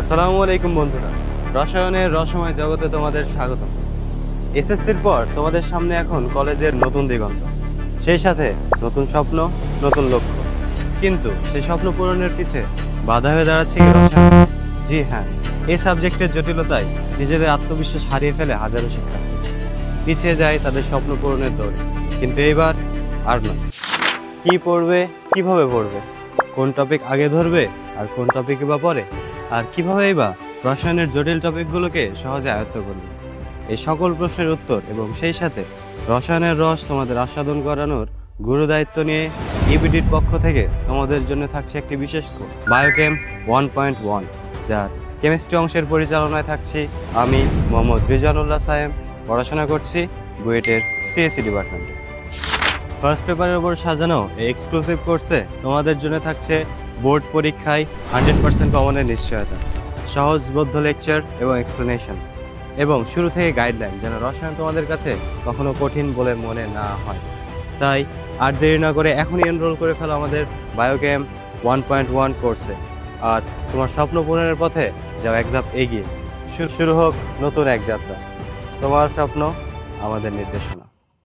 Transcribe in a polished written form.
আসসালামু আলাইকুম বন্ধুরা, রসায়নের রসময় জগতে তোমাদের স্বাগত। এসএসসির পর তোমাদের সামনে এখন কলেজের নতুন দিগন্ত, সেই সাথে নতুন স্বপ্ন, নতুন লক্ষ্য। কিন্তু সেই স্বপ্ন পূরণের পিছে বাধা হয়ে দাঁড়াচ্ছে কি রসায়ন? জি হ্যাঁ, এই সাবজেক্টের জটিলতায় নিজেদের আত্মবিশ্বাস হারিয়ে ফেলে হাজারো শিক্ষার্থী, পিছিয়ে যায় তাদের স্বপ্ন পূরণের দৌড়ে। কিন্তু এইবার আর নয়। কি পড়বে, কিভাবে পড়বে, কোন টপিক আগে ধরবে আর কোন টপিকে বা পরে, আর কিভাবেই বা রসায়নের জটিল টপিকগুলোকে সহজে আয়ত্ত করবে, এই সকল প্রশ্নের উত্তর এবং সেই সাথে রসায়নের রস তোমাদের আস্বাদন করানোর গুরু দায়িত্ব নিয়ে ইবিডির পক্ষ থেকে তোমাদের জন্য থাকছে একটি বিশেষ কোর্স বায়োকেম 1.1, যার কেমিস্ট্রি অংশের পরিচালনায় থাকছি আমি মোহাম্মদ রিজওয়ানুল্লাহ সায়েম। পড়াশোনা করছি বুয়েটের সিএসসি ডিপার্টমেন্টে। ফার্স্ট পেপারের উপর সাজানো এই এক্সক্লুসিভ কোর্সে তোমাদের জন্য থাকছে বোর্ড পরীক্ষায় 100% কমনের নিশ্চয়তা, সহজবোধ্য লেকচার এবং এক্সপ্লেনেশন, এবং শুরু থেকে গাইডলাইন, যেন রসায়ন তোমাদের কাছে কখনো কঠিন বলে মনে না হয়। তাই আর দেরি না করে এখনই এনরোল করে ফেলো আমাদের বায়োকেম 1.1 কোর্সে, আর তোমার স্বপ্ন পূরণের পথে যাও এক ধাপ এগিয়ে। শুরু হোক নতুন এক যাত্রা, তোমার স্বপ্ন আমাদের নির্দেশনা।